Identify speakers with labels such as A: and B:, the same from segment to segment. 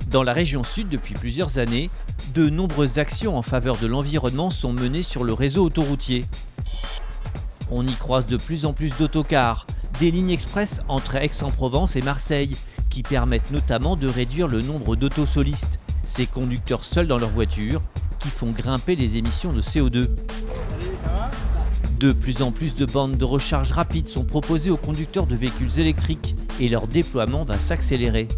A: Dans la région sud, depuis plusieurs années, de nombreuses actions en faveur de l'environnement sont menées sur le réseau autoroutier. On y croise de plus en plus d'autocars, des lignes express entre Aix-en-Provence et Marseille, qui permettent notamment de réduire le nombre d'autosolistes, ces conducteurs seuls dans leur voiture, qui font grimper les émissions de CO2. De plus en plus de bornes de recharge rapide sont proposées aux conducteurs de véhicules électriques et leur déploiement va s'accélérer.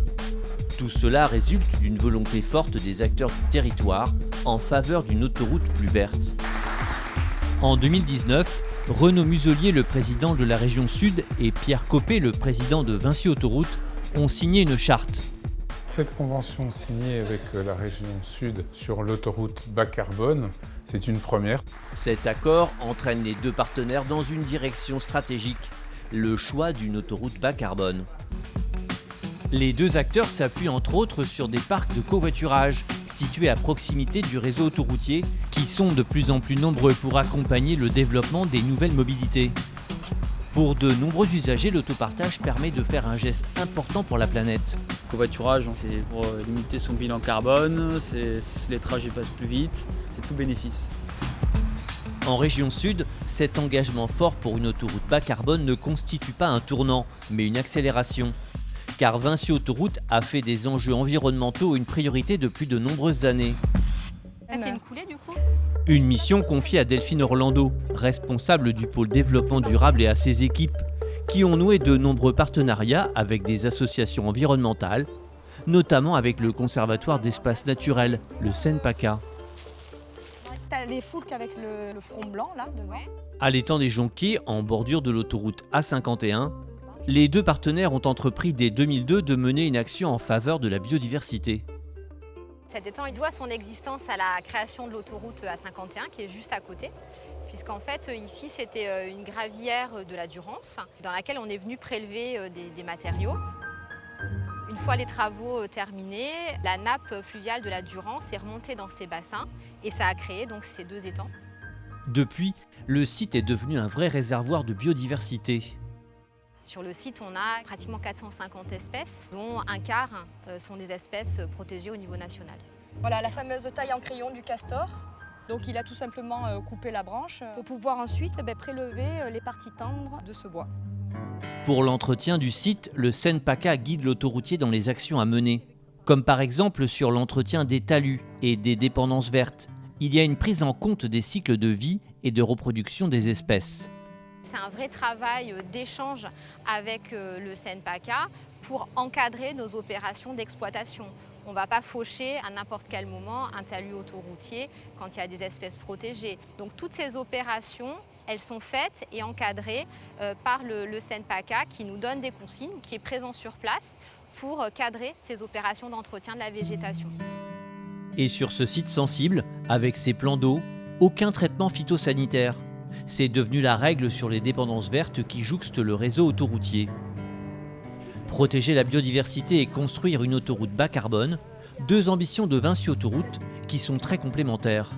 A: Tout cela résulte d'une volonté forte des acteurs du territoire en faveur d'une autoroute plus verte. En 2019, Renaud Muselier, le président de la région Sud, et Pierre Copé, le président de Vinci Autoroute, ont signé une charte.
B: Cette convention signée avec la région Sud sur l'autoroute bas carbone, c'est une première.
A: Cet accord entraîne les deux partenaires dans une direction stratégique, le choix d'une autoroute bas carbone. Les deux acteurs s'appuient entre autres sur des parcs de covoiturage situés à proximité du réseau autoroutier qui sont de plus en plus nombreux pour accompagner le développement des nouvelles mobilités. Pour de nombreux usagers, l'autopartage permet de faire un geste important pour la planète.
C: Le covoiturage, c'est pour limiter son bilan carbone, les trajets passent plus vite, c'est tout bénéfice.
A: En région sud, cet engagement fort pour une autoroute bas carbone ne constitue pas un tournant, mais une accélération. Car Vinci Autoroute a fait des enjeux environnementaux une priorité depuis de nombreuses années.
D: C'est une coulée du coup ?
A: Une mission confiée à Delphine Orlando, responsable du pôle développement durable et à ses équipes, qui ont noué de nombreux partenariats avec des associations environnementales, notamment avec le Conservatoire d'espaces naturels, le CENPACA.
D: T'as les foulques avec le front blanc là devant.
A: À l'étang des Jonquiers, en bordure de l'autoroute A51, les deux partenaires ont entrepris dès 2002 de mener une action en faveur de la biodiversité.
E: Cet étang, il doit son existence à la création de l'autoroute A51 qui est juste à côté. Puisqu'en fait, ici, c'était une gravière de la Durance dans laquelle on est venu prélever des matériaux. Une fois les travaux terminés, la nappe fluviale de la Durance est remontée dans ces bassins et ça a créé donc ces deux étangs.
A: Depuis, le site est devenu un vrai réservoir de biodiversité.
E: Sur le site, on a pratiquement 450 espèces, dont un quart sont des espèces protégées au niveau national.
D: Voilà la fameuse taille en crayon du castor. Donc il a tout simplement coupé la branche pour pouvoir ensuite prélever les parties tendres de ce bois.
A: Pour l'entretien du site, le CENPACA guide l'autoroutier dans les actions à mener. Comme par exemple sur l'entretien des talus et des dépendances vertes. Il y a une prise en compte des cycles de vie et de reproduction des espèces.
E: C'est un vrai travail d'échange avec le CENPACA pour encadrer nos opérations d'exploitation. On ne va pas faucher à n'importe quel moment un talus autoroutier quand il y a des espèces protégées. Donc toutes ces opérations, elles sont faites et encadrées par le CENPACA qui nous donne des consignes, qui est présent sur place pour cadrer ces opérations d'entretien de la végétation.
A: Et sur ce site sensible, avec ses plans d'eau, aucun traitement phytosanitaire. C'est devenu la règle sur les dépendances vertes qui jouxtent le réseau autoroutier. Protéger la biodiversité et construire une autoroute bas carbone, deux ambitions de Vinci Autoroute qui sont très complémentaires.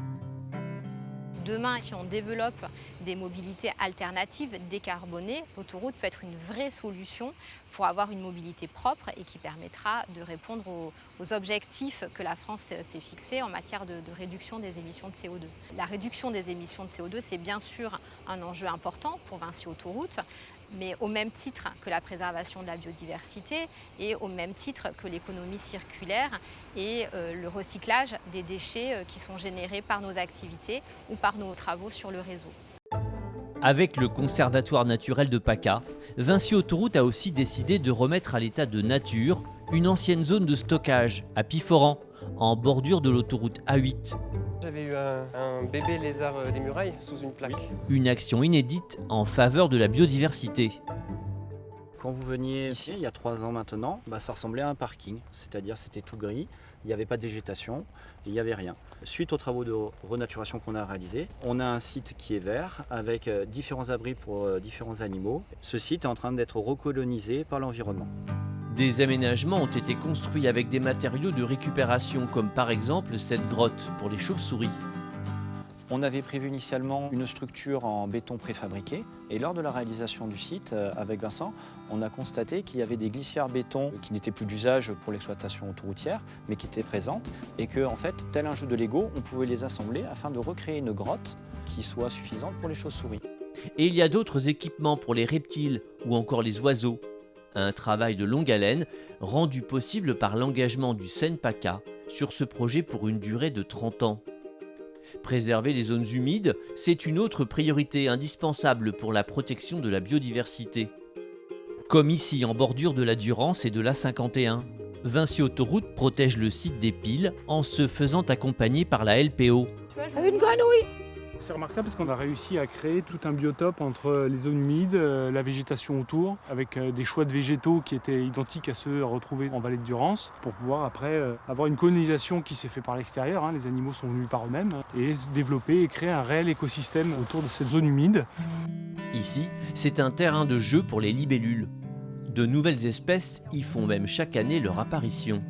E: Demain, si on développe des mobilités alternatives décarbonées, l'autoroute peut être une vraie solution pour avoir une mobilité propre et qui permettra de répondre aux objectifs que la France s'est fixés en matière de réduction des émissions de CO2. La réduction des émissions de CO2, c'est bien sûr un enjeu important pour Vinci Autoroute, mais au même titre que la préservation de la biodiversité et au même titre que l'économie circulaire et le recyclage des déchets qui sont générés par nos activités ou par nos travaux sur le réseau.
A: Avec le Conservatoire naturel de PACA, Vinci Autoroute a aussi décidé de remettre à l'état de nature une ancienne zone de stockage à Piforan, en bordure de l'autoroute A8.
F: J'avais eu un bébé lézard des murailles sous une plaque.
A: Une action inédite en faveur de la biodiversité.
G: Quand vous veniez ici, il y a 3 ans maintenant, ça ressemblait à un parking, c'est-à-dire c'était tout gris, il n'y avait pas de végétation, et il n'y avait rien. Suite aux travaux de renaturation qu'on a réalisés, on a un site qui est vert avec différents abris pour différents animaux. Ce site est en train d'être recolonisé par l'environnement.
A: Des aménagements ont été construits avec des matériaux de récupération, comme par exemple cette grotte pour les chauves-souris.
G: On avait prévu initialement une structure en béton préfabriqué et lors de la réalisation du site avec Vincent, on a constaté qu'il y avait des glissières béton qui n'étaient plus d'usage pour l'exploitation autoroutière mais qui étaient présentes et que en fait, tel un jeu de Lego, on pouvait les assembler afin de recréer une grotte qui soit suffisante pour les chauves-souris.
A: Et il y a d'autres équipements pour les reptiles ou encore les oiseaux. Un travail de longue haleine rendu possible par l'engagement du SENPACA sur ce projet pour une durée de 30 ans. Préserver les zones humides, c'est une autre priorité indispensable pour la protection de la biodiversité. Comme ici en bordure de la Durance et de l'A51. Vinci Autoroute protège le site des Piles en se faisant accompagner par la LPO.
H: Une grenouille!
I: C'est remarquable parce qu'on a réussi à créer tout un biotope entre les zones humides, la végétation autour, avec des choix de végétaux qui étaient identiques à ceux à retrouver en vallée de Durance, pour pouvoir après avoir une colonisation qui s'est faite par l'extérieur, les animaux sont venus par eux-mêmes, et se développer et créer un réel écosystème autour de cette zone humide.
A: Ici, c'est un terrain de jeu pour les libellules. De nouvelles espèces y font même chaque année leur apparition.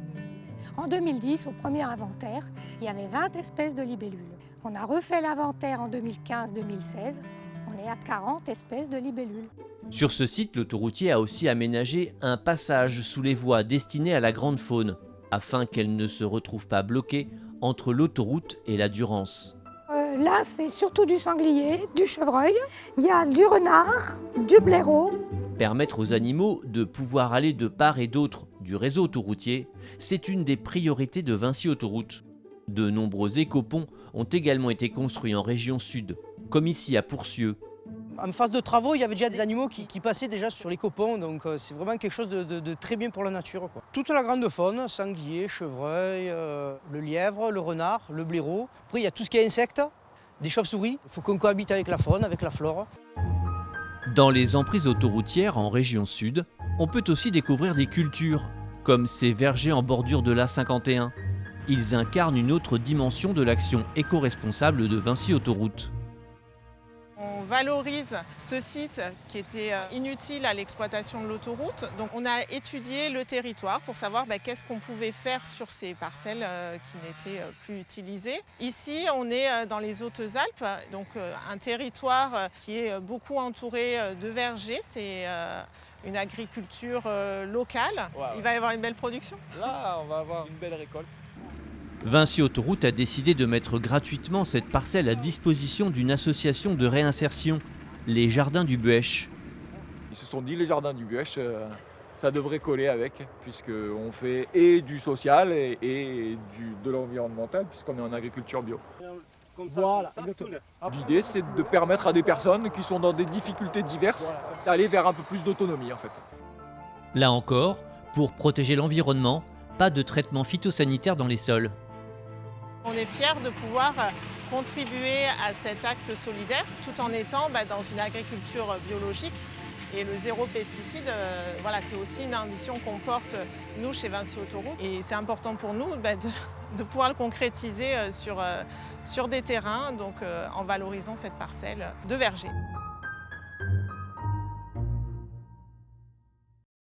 H: En 2010, au premier inventaire, il y avait 20 espèces de libellules. On a refait l'inventaire en 2015-2016, on est à 40 espèces de libellules.
A: Sur ce site, l'autoroutier a aussi aménagé un passage sous les voies destiné à la grande faune, afin qu'elle ne se retrouve pas bloquée entre l'autoroute et la Durance.
H: Là, c'est surtout du sanglier, du chevreuil, il y a du renard, du blaireau.
A: Permettre aux animaux de pouvoir aller de part et d'autre du réseau autoroutier, c'est une des priorités de Vinci Autoroute. De nombreux écoponts ont également été construits en région sud, comme ici à Pourcieux.
J: En phase de travaux, il y avait déjà des animaux qui passaient déjà sur les copeaux, donc c'est vraiment quelque chose de très bien pour la nature, quoi. Toute la grande faune, sanglier, chevreuil, le lièvre, le renard, le blaireau. Après, il y a tout ce qui est insectes, des chauves-souris. Il faut qu'on cohabite avec la faune, avec la flore.
A: Dans les emprises autoroutières en région sud, on peut aussi découvrir des cultures, comme ces vergers en bordure de l'A51. Ils incarnent une autre dimension de l'action éco-responsable de Vinci Autoroute.
K: On valorise ce site qui était inutile à l'exploitation de l'autoroute. Donc on a étudié le territoire pour savoir qu'est-ce qu'on pouvait faire sur ces parcelles qui n'étaient plus utilisées. Ici, on est dans les Hautes-Alpes, donc un territoire qui est beaucoup entouré de vergers. C'est une agriculture locale.
L: Ouais.
K: Il va y avoir une belle production.
L: Là, on va avoir une belle récolte.
A: Vinci Autoroute a décidé de mettre gratuitement cette parcelle à disposition d'une association de réinsertion, les Jardins du Buech.
L: Ils se sont dit, les Jardins du Buech, ça devrait coller avec, puisqu'on fait et du social et de l'environnemental, puisqu'on est en agriculture bio. Voilà, exactement. L'idée, c'est de permettre à des personnes qui sont dans des difficultés diverses d'aller vers un peu plus d'autonomie, en fait.
A: Là encore, pour protéger l'environnement, pas de traitement phytosanitaire dans les sols.
K: On est fiers de pouvoir contribuer à cet acte solidaire tout en étant dans une agriculture biologique. Et le zéro pesticide, c'est aussi une ambition qu'on porte, nous, chez Vinci Autoroute. Et c'est important pour nous de pouvoir le concrétiser sur des terrains, donc en valorisant cette parcelle de verger.